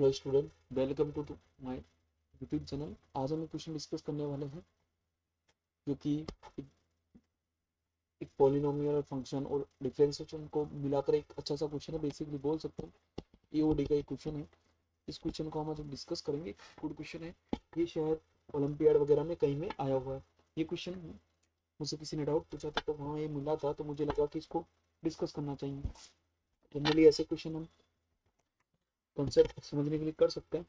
Hello student, welcome to my YouTube channel. आज हम एक क्वेश्चन डिस्कस करने वाले हैं जो कि एक, एक पॉलिनोमियल और फंक्शन और डिफरेंशिएशन को मिलाकर एक अच्छा सा क्वेश्चन है। बेसिकली बोल सकते हैं ईओडी का एक क्वेश्चन है। इस क्वेश्चन को हम आज डिस्कस करेंगे। गुड क्वेश्चन है ये, शायद ओलंपियाड वगैरह में कहीं में आया हुआ है ये क्वेश्चन। मुझसे किसी ने डाउट पूछा था तो वहाँ ये मिला था, तो मुझे लगा कि इसको डिस्कस करना चाहिए। जनरली ऐसे क्वेश्चन हम कॉन्सेप्ट समझने के लिए कर सकते हैं।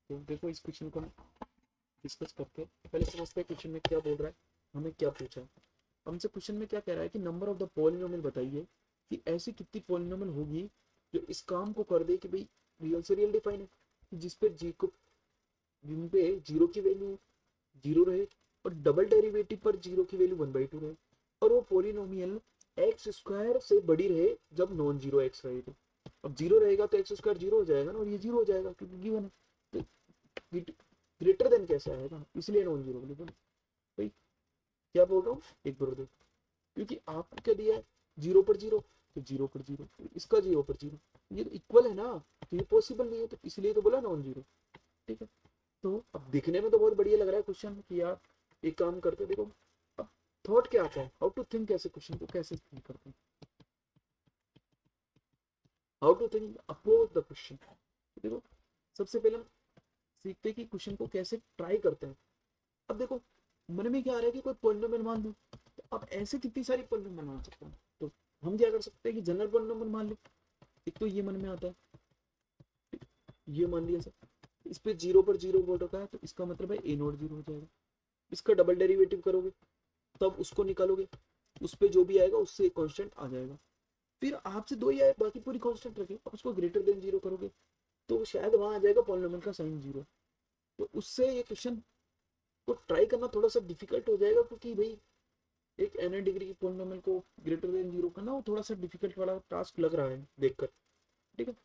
तो देखो, इस क्वेश्चन को डिस्कस करके पहले समझते हैं क्वेश्चन में क्या बोल रहा है, हमें क्या पूछा है। हमसे क्वेश्चन में क्या कह रहा है कि नंबर ऑफ द पॉलिनोमियल बताइए कि ऐसी कितनी पॉलिनोमियल होगी जो इस काम को कर दे कि भाई रियल से रियल डिफाइन है, कि जिस पे जी को जिन पे जीरो की वैल्यू जीरो रहे और डबल डेरिवेटिव पर जीरो की वैल्यू 1/2 रहे, और वो पॉलिनोमियल एक्स स्क्वायर से बड़ी रहे जब नॉन जीरो एक्स रहे। तो अब जीरो रहेगा तो एक्स स्क्वायर जीरो हो जाएगा ना, और ये जीरो हो जाएगा क्योंकि गिवन है। तो ग्रेटर देन कैसे आएगा, इसलिए नॉन जीरो बोले। भाई क्या बोल रहा हूँ, एक बार देखो, क्योंकि आपको क्या दिया है, जीरो पर जीरो, तो जीरो पर जीरो, इसका जीरो पर जीरो, ये तो इक्वल है ना, तो ये पॉसिबल नहीं है, तो इसलिए तो बोला नॉन जीरो। ठीक है, तो अब दिखने में तो बहुत बढ़िया लग रहा है क्वेश्चन कि यार एक काम करते, देखो अब थॉट क्या आता है, हाउ टू थिंक, कैसे क्वेश्चन को कैसे थिंक करते हैं, how to think approach the question. देखो, सबसे पहले हम सीखते हैं कि क्वेश्चन को कैसे ट्राई करते हैं। अब देखो, मन में क्या आ रहा है कि कोई पॉलिनोमियल मान लो, तो अब ऐसे कितनी सारी पॉलिनोमियल मान सकते हैं। तो हम क्या कर सकते हैं कि जनरल पॉलिनोमियल मान ले। एक तो ये मन में आता है, ये मान लिया सर, इस पे जीरो पर जीरो बोल रखा है, तो इसका मतलब है ए नॉट जीरो हो जाएगा। इसका डबल डेरिवेटिव करोगे तब उसको निकालोगे, उस पे जो भी आएगा उससे एक कांस्टेंट आ जाएगा। फिर आपसे दो ही आए, बाकी पूरी कांस्टेंट रखे, अब उसको ग्रेटर देन जीरो करोगे तो शायद वहां आ जाएगा पॉलिनोमियल का साइन जीरो। तो उससे ये क्वेश्चन को ट्राई करना थोड़ा सा डिफिकल्ट हो जाएगा, क्योंकि भाई एक एन डिग्री की पॉलिनोमियल को ग्रेटर देन जीरो करना वो थोड़ा सा डिफिकल्ट वाला टास्क लग रहा है देखकर। ठीक है,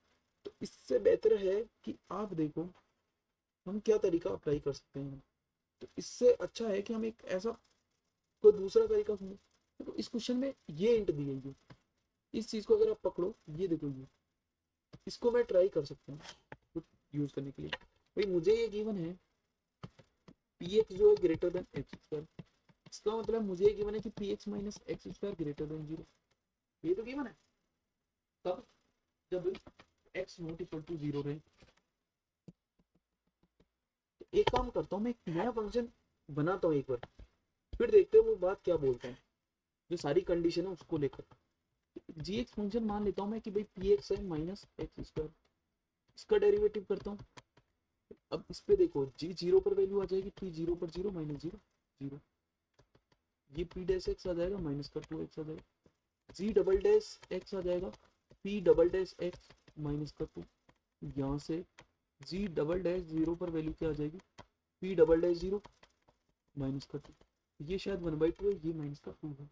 तो इससे बेहतर है कि आप देखो हम क्या तरीका अप्लाई कर सकते हैं। तो इससे अच्छा है कि हम एक ऐसा कोई दूसरा तरीका सुने। तो इस क्वेश्चन में ये इंट दी गई है, इस चीज को अगर आप पकड़ो, ये देखो, ये इसको मैं ट्राई कर सकता हूँ यूज करने के लिए। भाई मुझे ये गिवन है पी एक्स जो है ग्रेटर देन एक्स स्क्वायर, इसका मतलब मुझे ये गिवन है कि P x minus x square greater than zero. ये तो गिवन है, तब जब X not equal to zero रहे। तो एक काम करता हूँ, मैं एक नया फंक्शन बनाता हूँ एक बार, फिर देखते हैं वो बात क्या बोलता है, जो सारी कंडीशन है उसको लेकर। जी एक्स फंक्शन मान लेता हूँ मैं कि भाई पी एक्स है माइनस एक्स स्क्वायर, इसका डेरिवेटिव करता हूँ। अब इस पे देखो, जी जीरो पर वैल्यू आ जाएगी, पी जीरो पर जीरो माइनस जीरो जीरो, ये पी डैश एक्स आ जाएगा माइनस का टू एक्स आ जाएगा, जी डबल डैश एक्स आ जाएगा, P double dash x minus का टू, यहाँ से जी डबल डैश जीरो पर वैल्यू क्या आ जाएगी, P double dash zero minus का टू, ये शायद 1/2 है, ये माइनस का टू है,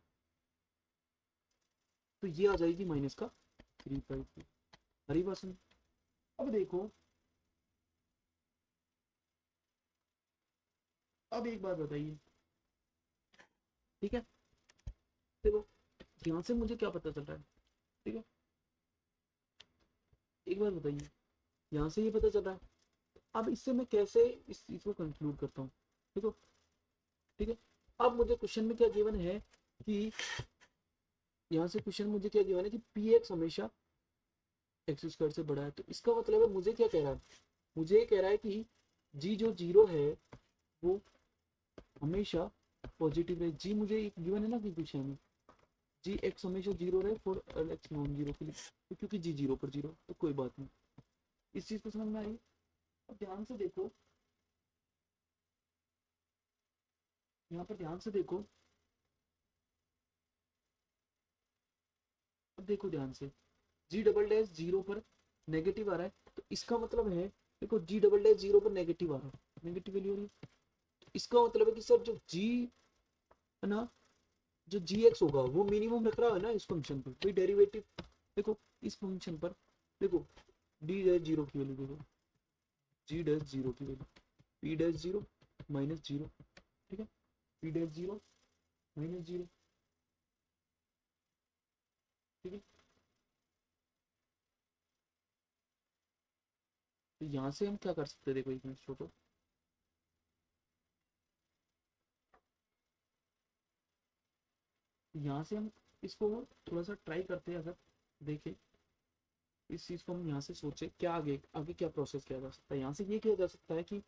तो ये आ जाएगी माइनस का 3/2। हरी बात सुन। अब देखो, अब एक बात बताइए, ठीक है, देखो यहाँ से मुझे क्या पता चल रहा है। ठीक है, एक बात बताइए, यहाँ से ये पता चल रहा है, अब इससे मैं कैसे इस चीज को कंक्लूड करता हूँ। देखो, ठीक है, अब मुझे क्वेश्चन में क्या गिवन है कि यहाँ से क्वेश्चन मुझे क्या गिवन है कि पी एक्स हमेशा एक्स स्क्वायर से बड़ा है। तो इसका मतलब है मुझे क्या कह रहा है, मुझे ये कह रहा है कि जी जो जीरो है वो हमेशा पॉजिटिव है। जी मुझे गिवन है ना कि क्वेश्चन में जी एक्स हमेशा जीरो रहे फॉर एक्स नॉन जीरो के लिए, तो क्योंकि जी जीरो पर जीरो, तो कोई बात नहीं। इस चीज को समझ में आई। अब ध्यान से देखो, यहाँ पर ध्यान से देखो, अब देखो ध्यान से, जी डबल डैश जीरो पर नेगेटिव आ रहा है, तो इसका मतलब है, देखो जी डबल डैश जीरो पर नेगेटिव आ रहा है, नेगेटिव वैल्यू आ रही है, तो इसका मतलब है कि सर जो जी है ना, जो जी एक्स होगा वो मिनिमम रख रहा है ना इस फंक्शन पे, कोई डेरिवेटिव। देखो इस फंक्शन पर देखो, डी डैश जीरो की वैल्यू देखो, जी डैश जीरो की value, P dash zero minus zero, ठीक है, P dash zero minus zero, ठीक है। तो यहाँ से हम क्या कर सकते हैं, देखो एक मिनट छोटो, यहाँ से हम इसको थोड़ा सा ट्राई करते हैं, अगर देखें इस चीज को हम यहाँ से सोचे क्या आगे आगे क्या प्रोसेस किया जा सकता है। यहाँ से ये किया जा सकता है कि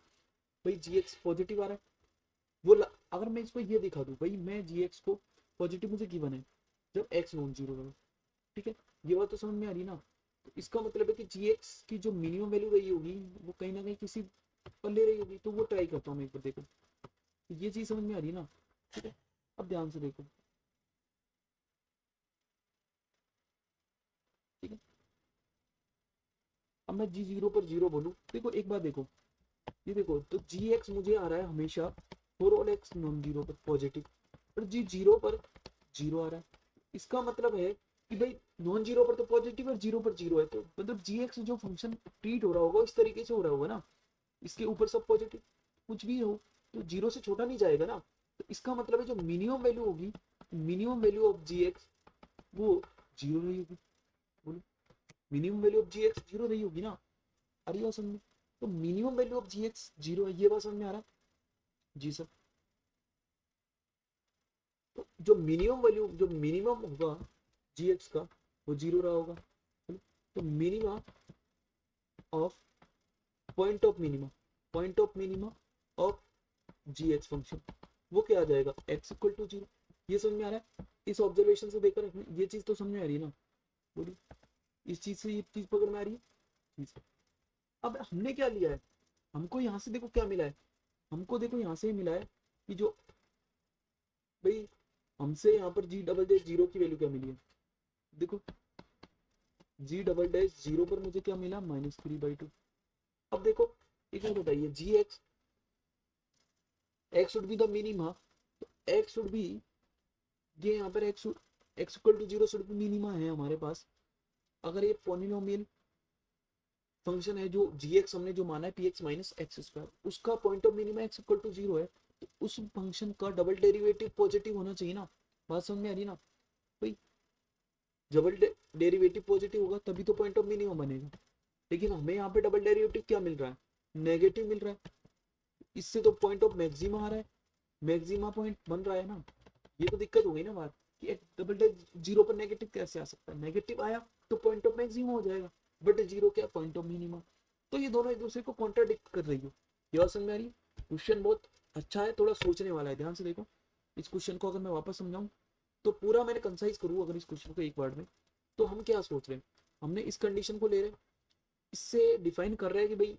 भाई जी एक्स पॉजिटिव आ रहा है, अगर मैं इसको ये दिखा दूं भाई मैं जी एक्स को पॉजिटिव मुझे गिवन है जब एक्स नॉन जीरो है, ठीक है, ये बात तो समझ में आ रही ना। तो इसका मतलब है कि जी एक्स की जो मिनिमम वैल्यू रही होगी वो कहीं ना कहीं किसी पर ले रही होगी, तो वो ट्राई करता हूँ मैं एक बार, देखो ये चीज समझ में आ रही है ना, ठीक है। अब ध्यान से देखो, ठीक है, अब मैं जी जीरो पर जीरो बोलूँ, देखो एक बार देखो, ये देखो तो जी एक्स मुझे आ रहा है हमेशा for all x non zero पर पॉजिटिव, और जी जीरो पर जीरो आ रहा है। इसका मतलब है कि भाई नॉन जीरो पर तो पॉजिटिव और जीरो पर जीरो है, तो मतलब जी एक्स जो फंक्शन ट्रीट हो रहा होगा इस तरीके से हो रहा होगा ना, इसके ऊपर सब पॉजिटिव कुछ भी हो तो जीरो से छोटा नहीं जाएगा ना। तो इसका मतलब है जो मिनिमम वैल्यू होगी, minimum value of G X वो जीरो रही होगी, बोलो minimum value of G X zero रही होगी ना, आ रही बात समझ में। तो minimum value of G X zero है, ये बात समझ में आ रहा है जी सर। तो जो मिनिमम वैल्यू जो मिनिमम होगा जी एक्स का वो जीरो रहा होगा, तो minimum of point of minimum of G X function वो क्या आ जाएगा एक्स इक्वल टू जीरो। ये समझ में आ रहा है, इस ऑब्जर्वेशन से देखकर ये चीज तो समझ में आ रही है ना, बोलिए इस चीज से ये चीज पकड़ में आ रही है। अब हमने क्या लिया है, हमको यहाँ से देखो क्या मिला है, हमको देखो यहाँ से मिला है कि जो भाई हमसे यहाँ पर जी डबल डैश जीरो की वैल्यू क्या मिली है, देखो जी डबल डैश जीरो पर मुझे क्या मिला -3/2। अब देखो एक बात बताइए जी x x should be the minima, तो एक्स शुड बी ये यहाँ पर x equal to zero should be minima है हमारे पास। अगर ये पॉलिनोमियल फंक्शन है जो जी एक्स हमने जो माना है p x minus x square उसका point of minima x equal to zero है, तो उस फंक्शन का डबल डेरिवेटिव पॉजिटिव होना चाहिए ना। बात समझ में आ रही ना भाई, डबल डेरिवेटिव पॉजिटिव होगा तभी तो पॉइंट ऑफ मिनिमम बनेगा, लेकिन हमें यहाँ पे डबल डेरिवेटिव क्या मिल रहा है नेगेटिव मिल रहा है, इससे तो पॉइंट ऑफ मैक्सिमा आ रहा है, मैक्सिमा पॉइंट बन रहा है ना। ये तो दिक्कत हो गई ना बात कि एक डबल डेज जीरो पर नेगेटिव कैसे आ सकता है, नेगेटिव आया तो पॉइंट ऑफ मैक्सिमा हो जाएगा, बट जीरो क्या पॉइंट ऑफ मिनिमा, तो ये दोनों एक दूसरे को कॉन्ट्राडिक्ट कर रही हो। ये बात समझ में आ रही है। क्वेश्चन बहुत अच्छा है, थोड़ा सोचने वाला है, ध्यान से देखो इस क्वेश्चन को अगर मैं वापस समझाऊं तो पूरा मैंने कंसाइज करूँ अगर इस क्वेश्चन को एक वर्ड में, तो हम क्या सोच रहे हैं, हमने इस कंडीशन को ले रहे हैं, इससे डिफाइन कर रहे हैं कि भाई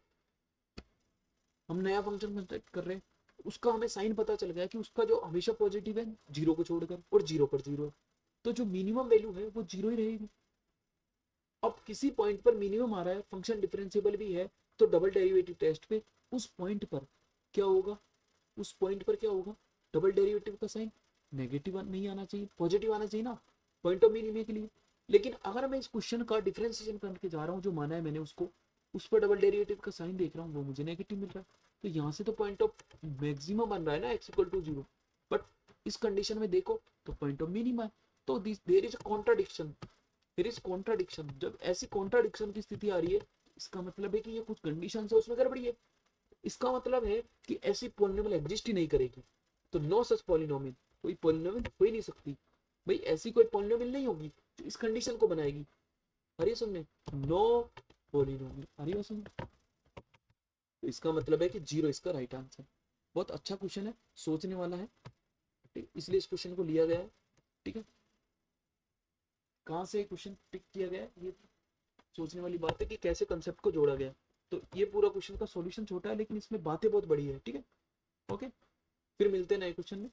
हम नया फंक्शन कंस्ट्रक्ट कर रहे हैं, उसका हमें साइन पता चल गया कि उसका जो हमेशा पॉजिटिव है जीरो को छोड़कर और जीरो पर जीरो है, तो जो मिनिमम वैल्यू है वो जीरो ही रहेगी। अब किसी पॉइंट पर मिनिमम आ रहा है फंक्शन डिफरेंशिएबल भी है, तो डबल डेरिवेटिव टेस्ट पे उस पॉइंट पर क्या होगा, उस पॉइंट पर क्या होगा डबल डेरिवेटिव का साइन नेगेटिव नहीं आना चाहिए, पॉजिटिव आना चाहिए ना पॉइंट ऑफ मिनिमम के लिए। लेकिन अगर मैं इस क्वेश्चन का डिफरेंशिएशन करके जा रहा हूँ जो माना है मैंने उसको, उस पर डबल डेरिवेटिव का साइन देख रहा हूँ वो मुझे नेगेटिव मिल रहा है, तो यहाँ से तो पॉइंट ऑफ मैक्सिमम बन रहा है ना X equal to zero, but इस कंडीशन में देखो तो पॉइंट ऑफ मिनिमम है, तो there is a contradiction, there is contradiction. जब ऐसी कॉन्ट्राडिक्शन की स्थिति आ रही है इसका मतलब है कि ये कुछ कंडीशन है उसमें गड़बड़ी है, इसका मतलब है कि ऐसी पॉलिनोमियल एग्जिस्ट ही नहीं करेगी, तो नो सच पॉलिनोमियल, कोई पॉलिनोमियल हो ही नहीं सकती भाई, ऐसी कोई पॉलिनोमियल नहीं होगी जो इस कंडीशन को बनाएगी। अरे सुनने नो पॉलिनोमियल, अरे सुन, तो इसका मतलब है कि जीरो इसका राइट आंसर। बहुत अच्छा क्वेश्चन है, सोचने वाला है, इसलिए इस क्वेश्चन को लिया गया है, ठीक है। कहाँ से क्वेश्चन पिक किया गया है ये सोचने वाली बात है कि कैसे कंसेप्ट को जोड़ा गया, तो ये पूरा क्वेश्चन का सॉल्यूशन छोटा है लेकिन इसमें बातें बहुत बड़ी है, ठीक है। ओके, फिर मिलते हैं नए क्वेश्चन में।